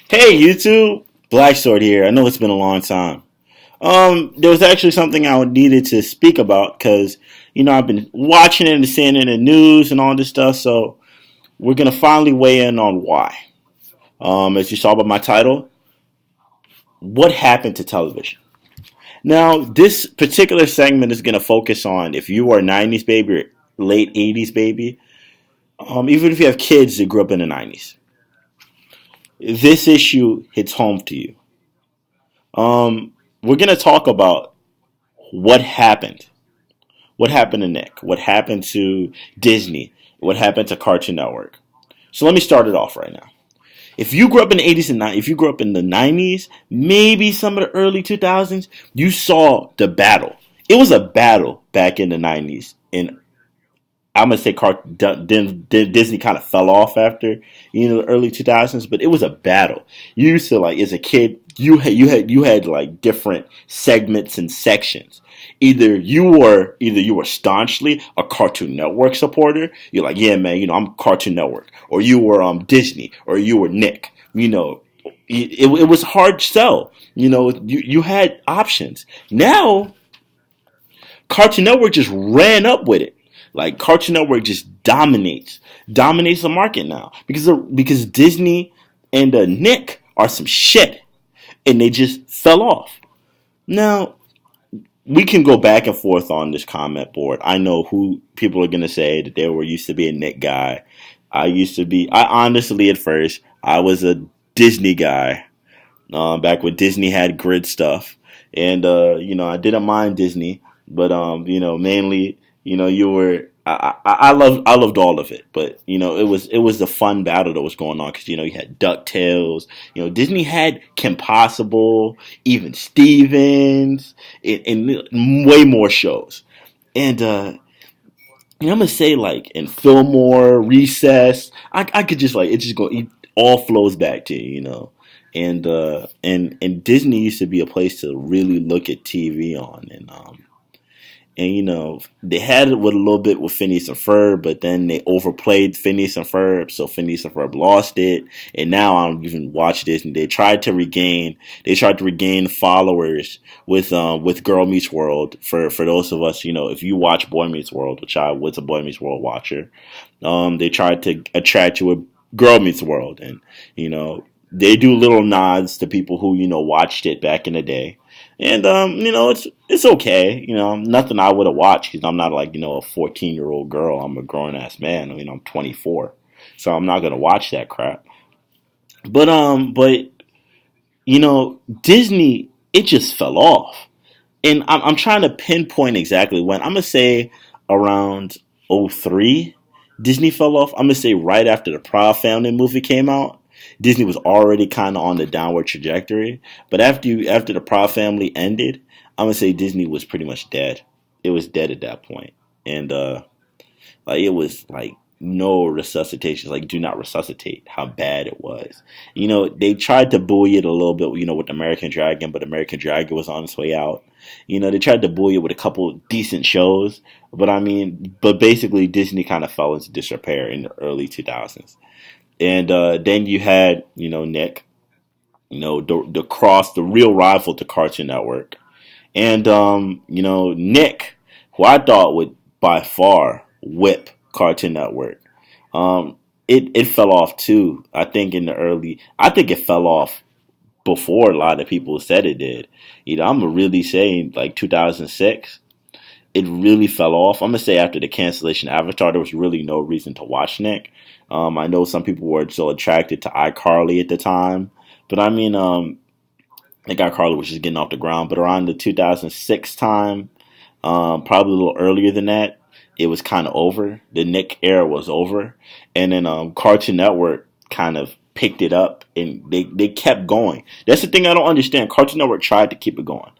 Hey YouTube, Black Sword here. I know it's been a long time. There was actually something I needed to speak about because I've been watching it and seeing it in the news and all this stuff. So we're gonna finally weigh in on why. As you saw by my title, what happened to television? Now, this particular segment is gonna focus on if you are a '90s baby or late '80s baby. Even if you have kids that grew up in the '90s, this issue hits home to you. We're gonna talk about what happened. What happened to Nick? What happened to Disney? What happened to Cartoon Network? So let me start it off right now. If you grew up in the '80s and if you grew up in the '90s, maybe some of the early 2000s, you saw the battle. It was a battle back in the '90s, and I'm gonna say Disney kind of fell off after the early 2000s, but it was a battle. You used to like as a kid, you had like different segments and sections. Either you were staunchly a Cartoon Network supporter. You're like, yeah, man, I'm Cartoon Network, or you were Disney, or you were Nick. It was hard sell. You had options. Now Cartoon Network just ran up with it. Like Cartoon Network just dominates the market now because Disney and Nick are some shit, and they just fell off. Now we can go back and forth on this comment board. I know who people are gonna say that they were used to be a Nick guy. I honestly at first I was a Disney guy. Back when Disney had grid stuff, and I didn't mind Disney, but mainly, you were. I loved all of it, but it was the fun battle that was going on because you had Ducktales, Disney had Kim Possible, even Stevens, and way more shows, and I'm gonna say like in Fillmore, Recess, I could just like it just go it all flows back to and Disney used to be a place to really look at TV on and they had it with a little bit with Phineas and Ferb, but then they overplayed Phineas and Ferb, so Phineas and Ferb lost it, and now I don't even watch Disney. They tried to regain followers with Girl Meets World for those of us, if you watch Boy Meets World, which I was a Boy Meets World watcher, they tried to attract you with Girl Meets World, and they do little nods to people who watched it back in the day, and it's okay. Nothing I would have watched because I'm not like a 14-year-old girl. I'm a grown ass man. I'm 24, so I'm not gonna watch that crap. But Disney, it just fell off, and I'm trying to pinpoint exactly when. I'm gonna say around '03, Disney fell off. I'm gonna say right after the Proud Family movie came out. Disney was already kind of on the downward trajectory, but after the Proud Family ended, I'm gonna say Disney was pretty much dead. It was dead at that point, and like it was like no resuscitation. Like do not resuscitate how bad it was. They tried to buoy it a little bit, with American Dragon, but American Dragon was on its way out. They tried to buoy it with a couple decent shows, but basically Disney kind of fell into disrepair in the early 2000s. And then you had, Nick, the real rival to Cartoon Network. And, Nick, who I thought would by far whip Cartoon Network. It fell off too. I think it fell off before a lot of people said it did. I'm really saying like 2006 it really fell off. I'm gonna say after the cancellation of Avatar, there was really no reason to watch Nick. I know some people were so attracted to iCarly at the time, but I think iCarly was just getting off the ground. But around the 2006 time, probably a little earlier than that, it was kind of over. The Nick era was over, and then Cartoon Network kind of picked it up and they kept going. That's the thing I don't understand. Cartoon Network tried to keep it going.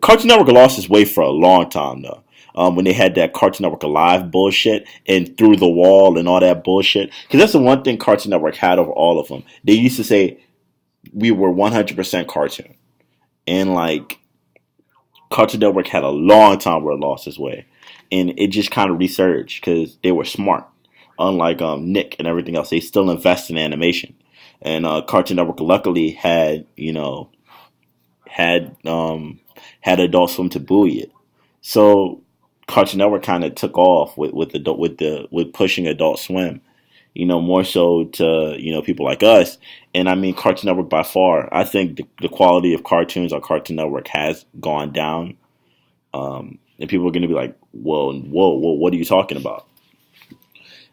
Cartoon Network lost its way for a long time though. When they had that Cartoon Network Alive bullshit and Through the Wall and all that bullshit. Because that's the one thing Cartoon Network had over all of them. They used to say we were 100% cartoon. And like Cartoon Network had a long time where it lost its way. And it just kind of resurged because they were smart. Unlike Nick and everything else, they still invest in animation. And Cartoon Network luckily had had had Adult Swim to buoy it. So Cartoon Network kind of took off with pushing Adult Swim, more so to people like us. And I mean, Cartoon Network by far, I think the quality of cartoons on Cartoon Network has gone down. And people are going to be like, whoa, what are you talking about?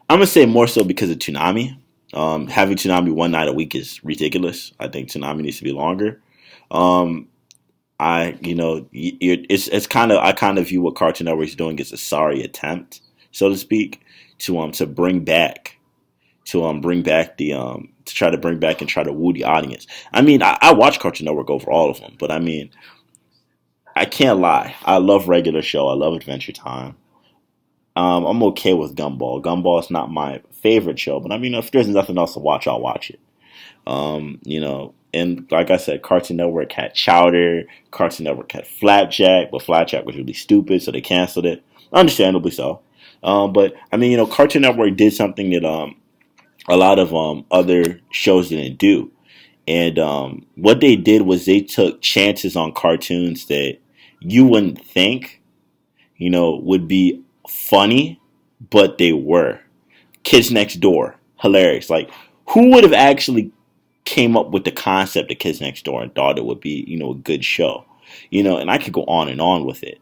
I'm gonna say more so because of Toonami. Having Toonami one night a week is ridiculous. I think Toonami needs to be longer. Um, it's kind of I kind of view what Cartoon Network is doing as a sorry attempt, so to speak, to bring back the to try to bring back and try to woo the audience. I mean, I watch Cartoon Network over all of them, but I mean, I can't lie. I love Regular Show. I love Adventure Time. I'm okay with Gumball. Gumball is not my favorite show, but I mean, if there's nothing else to watch, I'll watch it. And like I said, Cartoon Network had Chowder. Cartoon Network had Flapjack, but Flapjack was really stupid, so they canceled it. Understandably so. But I mean, Cartoon Network did something that a lot of other shows didn't do. And what they did was they took chances on cartoons that you wouldn't think, would be funny, but they were. Kids Next Door, hilarious. Like, who would have actually came up with the concept of Kids Next Door and thought it would be, a good show? And I could go on and on with it.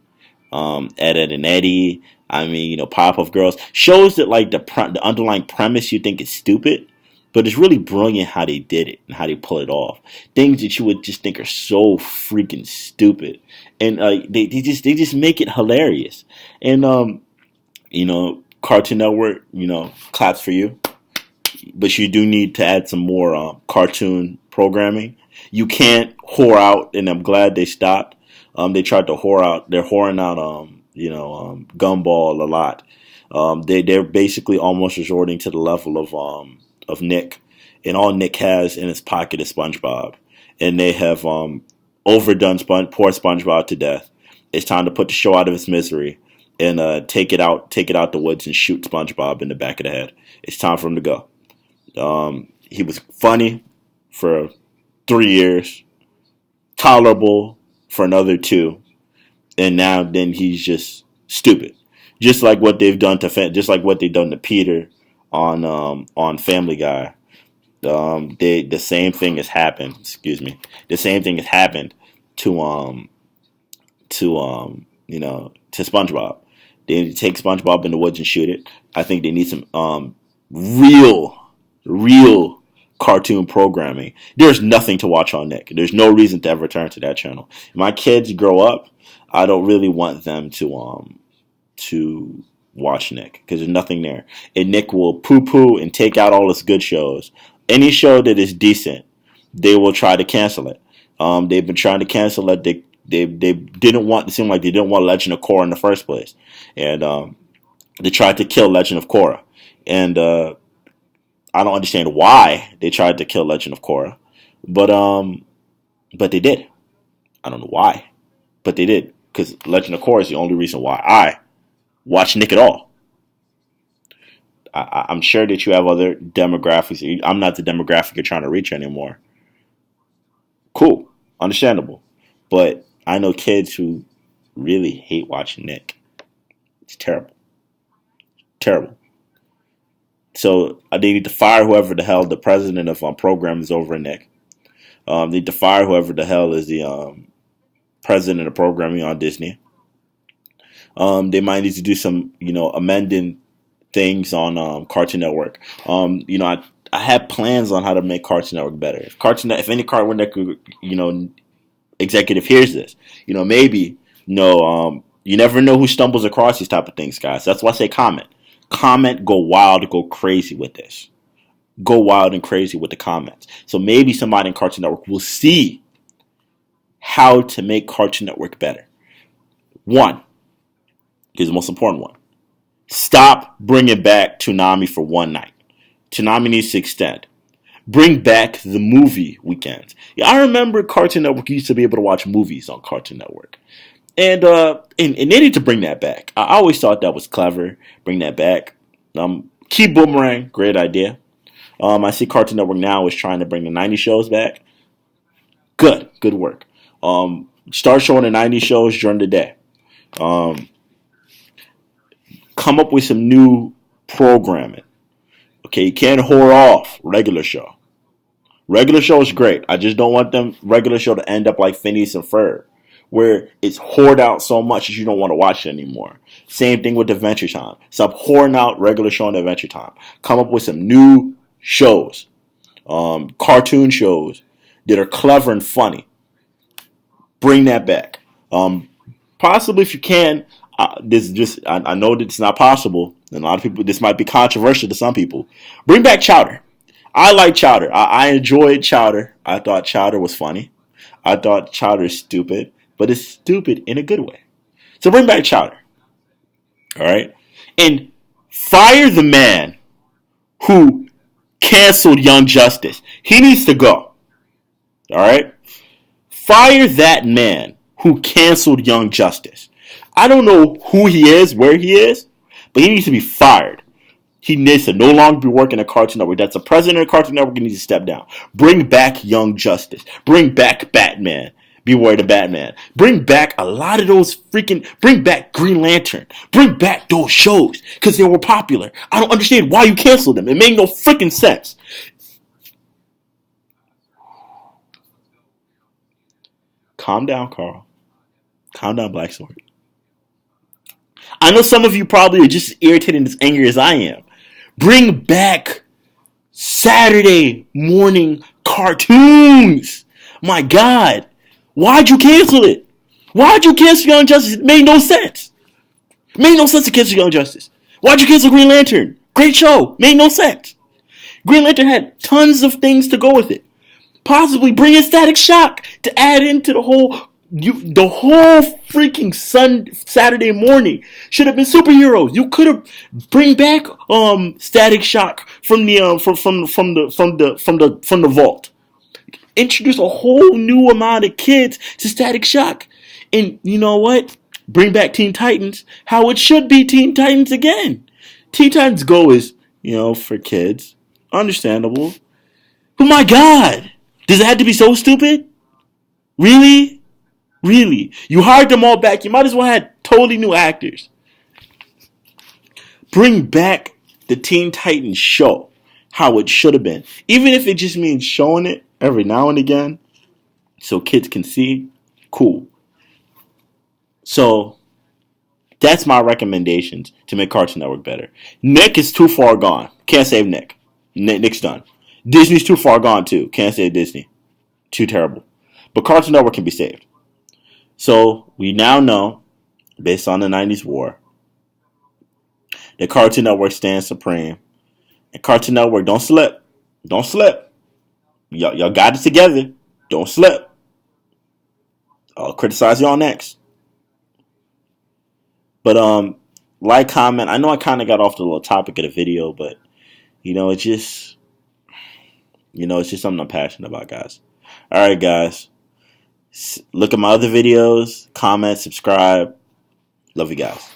Ed, Ed and Eddie. I mean, Pop-Up Girls. Shows that, like, the underlying premise you think is stupid, but it's really brilliant how they did it and how they pull it off. Things that you would just think are so freaking stupid, and they just make it hilarious. And Cartoon Network, claps for you, but you do need to add some more cartoon programming. You can't whore out, and I'm glad they stopped. They tried to whore out. They're whoring out, Gumball a lot. They're basically almost resorting to the level of Nick, and all Nick has in his pocket is SpongeBob, and they have overdone poor SpongeBob to death. It's time to put the show out of its misery and take it out the woods and shoot SpongeBob in the back of the head. It's time for him to go. He was funny for 3 years, tolerable for another 2, and now then he's just stupid. Just like what they've done to Peter on Family Guy. The same thing has happened. Excuse me. The same thing has happened to to SpongeBob. They need to take SpongeBob in the woods and shoot it. I think they need some real cartoon programming. There's nothing to watch on Nick. There's no reason to ever turn to that channel. If my kids grow up, I don't really want them to watch Nick because there's nothing there. And Nick will poo-poo and take out all his good shows. Any show that is decent, they will try to cancel it. They've been trying to cancel it. They didn't want it seemed like they didn't want Legend of Korra in the first place, and they tried to kill Legend of Korra. And I don't understand why they tried to kill Legend of Korra, but they did. I don't know why, but they did, because Legend of Korra is the only reason why I watch Nick at all. I'm sure that you have other demographics. I'm not the demographic you're trying to reach anymore. Cool, understandable, but I know kids who really hate watching Nick. It's terrible, terrible. So they need to fire whoever the hell the president of program is over at Nick. They need to fire whoever the hell is the president of programming on Disney. They might need to do some, amending things on Cartoon Network. I have plans on how to make Cartoon Network better. If any Cartoon Network, executive hears this, maybe, you never know who stumbles across these type of things, guys. That's why I say comment. Comment, go wild, go crazy with this. Go wild and crazy with the comments. So maybe somebody in Cartoon Network will see how to make Cartoon Network better. One, here's the most important one. Stop bringing back Toonami for one night. Toonami needs to extend. Bring back the movie weekends. Yeah, I remember Cartoon Network used to be able to watch movies on Cartoon Network. And they need to bring that back. I always thought that was clever. Bring that back. Keep Boomerang. Great idea. I see Cartoon Network now is trying to bring the '90s shows back. Good work. Start showing the '90s shows during the day. Um, Come up with some new programming. Okay, you can't whore off regular show. Regular show is great. I just don't want them regular show to end up like Phineas and Ferb, where it's whored out so much that you don't want to watch it anymore. Same thing with Adventure Time. Stop whoring out regular show and Adventure Time. Come up with some new shows, cartoon shows that are clever and funny. Bring that back. Possibly if you can. I know that it's not possible, and a lot of people. This might be controversial to some people. Bring back Chowder. I like Chowder. I enjoyed Chowder. I thought Chowder was funny. I thought Chowder is stupid, but it's stupid in a good way. So bring back Chowder. All right, and fire the man who canceled Young Justice. He needs to go. All right, fire that man who canceled Young Justice. I don't know who he is, where he is, but he needs to be fired. He needs to no longer be working at Cartoon Network. That's the president of Cartoon Network. He needs to step down. Bring back Young Justice. Bring back Batman. Beware the Batman. Bring back a lot of those bring back Green Lantern. Bring back those shows because they were popular. I don't understand why you canceled them. It made no freaking sense. Calm down, Carl. Calm down, Black Sword. I know some of you probably are just as irritated and as angry as I am. Bring back Saturday morning cartoons. My God. Why'd you cancel it? Why'd you cancel Young Justice? It made no sense. It made no sense to cancel Young Justice. Why'd you cancel Green Lantern? Great show. Made no sense. Green Lantern had tons of things to go with it. Possibly bring in Static Shock to add into the whole freaking Saturday morning should have been superheroes. You could have bring back Static Shock from the vault. Introduce a whole new amount of kids to Static Shock, and you know what? Bring back Teen Titans. How it should be Teen Titans again. Teen Titans Go is for kids, understandable. But my God, does it have to be so stupid? Really? Really? You hired them all back. You might as well have totally new actors. Bring back the Teen Titans show how it should have been. Even if it just means showing it every now and again so kids can see. Cool. So that's my recommendations to make Cartoon Network better. Nick is too far gone. Can't save Nick. Nick's done. Disney's too far gone too. Can't save Disney. Too terrible. But Cartoon Network can be saved. So we now know, based on the '90s war, that Cartoon Network stands supreme. And Cartoon Network, don't slip. Don't slip. Y'all got it together. Don't slip. I'll criticize y'all next. But like, comment. I know I kind of got off the little topic of the video, but it's just something I'm passionate about, guys. All right, guys. Look at my other videos, comment, subscribe. Love you guys.